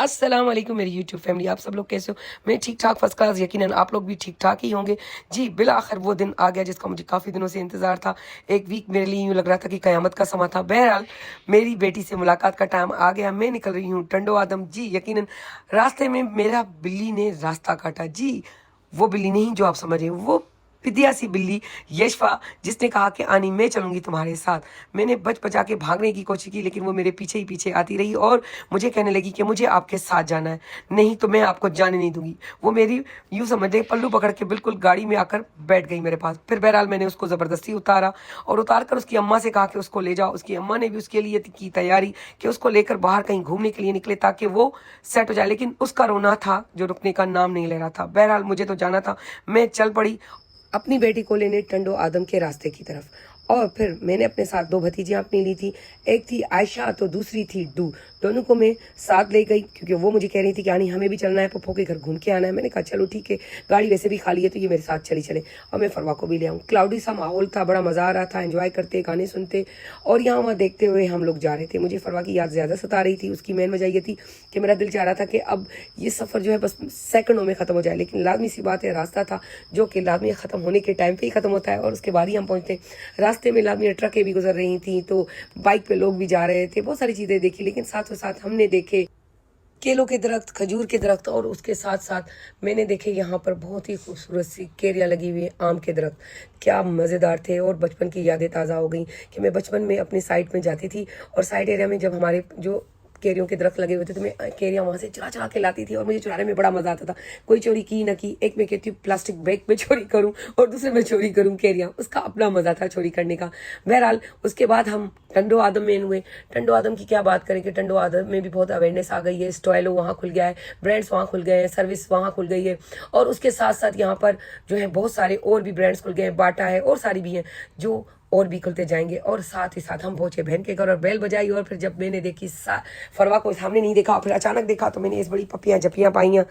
अस्सलाम वालेकुम मेरी यूट्यूब फैमिली, आप सब लोग कैसे हो? मैं ठीक ठाक फर्स्ट क्लास, यकीनन आप लोग भी ठीक ठाक ही होंगे। जी बिल आखिर वो दिन आ गया जिसका मुझे काफ़ी दिनों से इंतज़ार था। एक वीक मेरे लिए यूँ लग रहा था कि क़यामत का समा था। बहरहाल मेरी बेटी से मुलाकात का टाइम आ गया। मैं निकल रही हूँ टंडो आदम। जी यकीनन रास्ते में मेरा बिल्ली ने रास्ता काटा। जी वो बिल्ली नहीं जो आप समझ रहे हो, वो पिदिया सी बिल्ली यशफा, जिसने कहा कि आनी मैं चलूंगी तुम्हारे साथ। मैंने बच बचा के भागने की कोशिश की, लेकिन वो मेरे पीछे ही पीछे आती रही और मुझे कहने लगी कि मुझे आपके साथ जाना है, नहीं तो मैं आपको जाने नहीं दूंगी। वो मेरी यूं समझ ले पल्लू पकड़ के बिल्कुल गाड़ी में आकर बैठ गई मेरे पास। फिर बहरहाल मैंने उसको ज़बरदस्ती उतारा और उतार कर उसकी अम्मा से कहा कि उसको ले जाओ। उसकी अम्मा ने भी उसके लिए की तैयारी कि उसको लेकर बाहर कहीं घूमने के लिए निकले ताकि वो सेट हो जाए, लेकिन उसका रोना था जो रुकने का नाम नहीं ले रहा था। बहरहाल मुझे तो जाना था। मैं चल पड़ी अपनी बेटी को लेने टंडो आदम के रास्ते की तरफ। और फिर मैंने अपने साथ दो भतीजियाँ अपनी ली थी, एक थी आयशा तो दूसरी थी डू। दोनों को मैं साथ ले गई क्योंकि वो मुझे कह रही थी कि आनी हमें भी चलना है, पप्पो के घर घूम के आना है। मैंने कहा चलो ठीक है, गाड़ी वैसे भी खाली है तो ये मेरे साथ चली चले और मैं फरवा को भी ले आऊँ। क्लाउडी सा माहौल था, बड़ा मज़ा आ रहा था, एंजॉय करते गाने सुनते और यहाँ वहाँ देखते हुए हम लोग जा रहे थे। मुझे फरवा की याद ज़्यादा सता रही थी। उसकी मेन वजह ये थी कि मेरा दिल चाह रहा था कि अब ये सफ़र जो है बस सेकंडों में ख़त्म हो जाए, लेकिन लाजमी सी बात है रास्ता था जो कि लाजमी ख़त्म होने के टाइम पे ही ख़त्म होता है और उसके बाद ही हम पहुँचते। रास्ते में लाजमी ट्रकें भी गुजर रही थी, तो बाइक पे लोग भी जा रहे थे, बहुत सारी चीज़ें देखी, लेकिन साथ साथ हमने देखे केलों के दरख्त, खजूर के दरख्त और उसके साथ साथ मैंने देखे यहाँ पर बहुत ही खूबसूरत सी केरिया लगी हुई है, आम के दरख्त। क्या मज़ेदार थे और बचपन की यादें ताज़ा हो गई कि मैं बचपन में अपनी साइड में जाती थी और साइड एरिया में जब हमारे जो केरियों के दरख्त लगे हुए थे तो मैं केरियाँ वहाँ से चुरा चुरा के लाती थी और मुझे चुराने में बड़ा मज़ा आता था। कोई चोरी की ना की, एक मैं कहती हूँ प्लास्टिक बैग में चोरी करूँ और दूसरे में चोरी करूँ केरियाँ, उसका अपना मज़ा था चोरी करने का। बहरहाल उसके बाद हम टंडो आदम में हुए। टंडो आदम की क्या बात करें कि टंडो आदम में भी बहुत अवेयरनेस आ गई है। स्टॉयलो वहाँ खुल गया है, ब्रांड्स वहाँ खुल गए हैं, सर्विस वहाँ खुल गई है और उसके साथ साथ यहाँ पर जो है बहुत सारे और भी ब्रांड्स खुल गए हैं, बाटा है और सारी भी हैं जो और भी खुलते जाएंगे। और साथ ही साथ हम पहुंचे बहन के घर और बेल बजाई और फिर जब मैंने देखी फरवा को सामने नहीं देखा और फिर अचानक देखा तो मैंने इस बड़ी पपियाँ जपियाँ पाइयाँ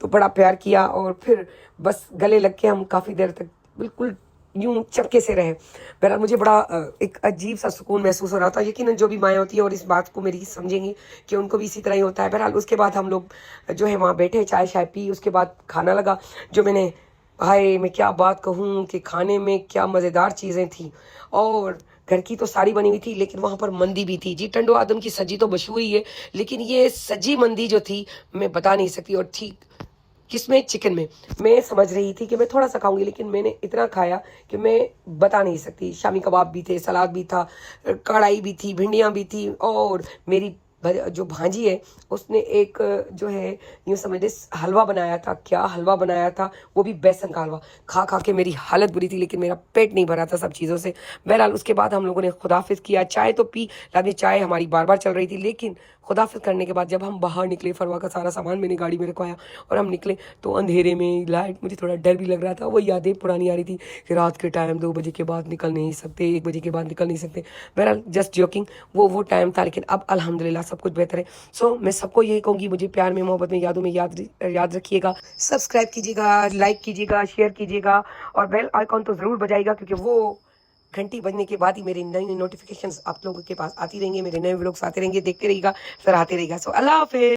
तो बड़ा प्यार किया और फिर बस गले लग के हम काफ़ी देर तक बिल्कुल यूं चपके से रहे। बहरहाल मुझे बड़ा एक अजीब सा सुकून महसूस हो रहा था। यकीनन जो भी माएँ होती हैं और इस बात को मेरी समझेंगी कि उनको भी इसी तरह ही होता है। बहरहाल उसके बाद हम लोग जो है वहाँ बैठे, चाय शाय पी, उसके बाद खाना लगा जो मैंने, हाय मैं क्या बात कहूँ कि खाने में क्या मज़ेदार चीज़ें थी और घर की तो सारी बनी हुई थी, लेकिन वहाँ पर मंदी भी थी। जी टंडो आदम की सजी तो मशहूर ही है, लेकिन ये सजी मंदी जो थी मैं बता नहीं सकती। और ठीक किसमें, चिकन में। मैं समझ रही थी कि मैं थोड़ा सा खाऊंगी, लेकिन मैंने इतना खाया कि मैं बता नहीं सकती। शामी कबाब भी थे, सलाद भी था, कढ़ाई भी थी, भिंडियाँ भी थी और मेरी जो भांजी है उसने एक जो है यूँ समझ ले हलवा बनाया था। क्या हलवा बनाया था, वो भी बेसन का हलवा। खा खा के मेरी हालत बुरी थी, लेकिन मेरा पेट नहीं भरा था सब चीज़ों से। बहरहाल उसके बाद हम लोगों ने खुदाफिज किया, चाय तो पी, लाजमी चाय हमारी बार बार चल रही थी, लेकिन खुदाफिज करने के बाद जब हम बाहर निकले, फरवा का सारा सामान मैंने गाड़ी में रखवाया और हम निकले तो अंधेरे में लाइट, मुझे थोड़ा डर भी लग रहा था। वो यादें पुरानी आ रही थी कि रात के टाइम 2 बजे के बाद निकल नहीं सकते, 1 बजे के बाद निकल नहीं सकते। बहरहाल जस्ट जोकिंग, वो टाइम था, लेकिन अब अल्हम्दुलिल्लाह सब कुछ बेहतर है। सो मैं सबको यही कहूँगी, मुझे प्यार में, मोहब्बत में, यादों में याद रखिएगा। सब्सक्राइब कीजिएगा, लाइक कीजिएगा, शेयर कीजिएगा और बेल आइकॉन तो ज़रूर बजाइएगा क्योंकि वो घंटी बजने के बाद ही मेरी नई नोटिफिकेशंस आप लोगों के पास आती रहेंगे, मेरे नए व्लॉग्स आते रहेंगे, देखते रहिएगा, सराहते रहिएगा। सो अल्लाह हाफिज़।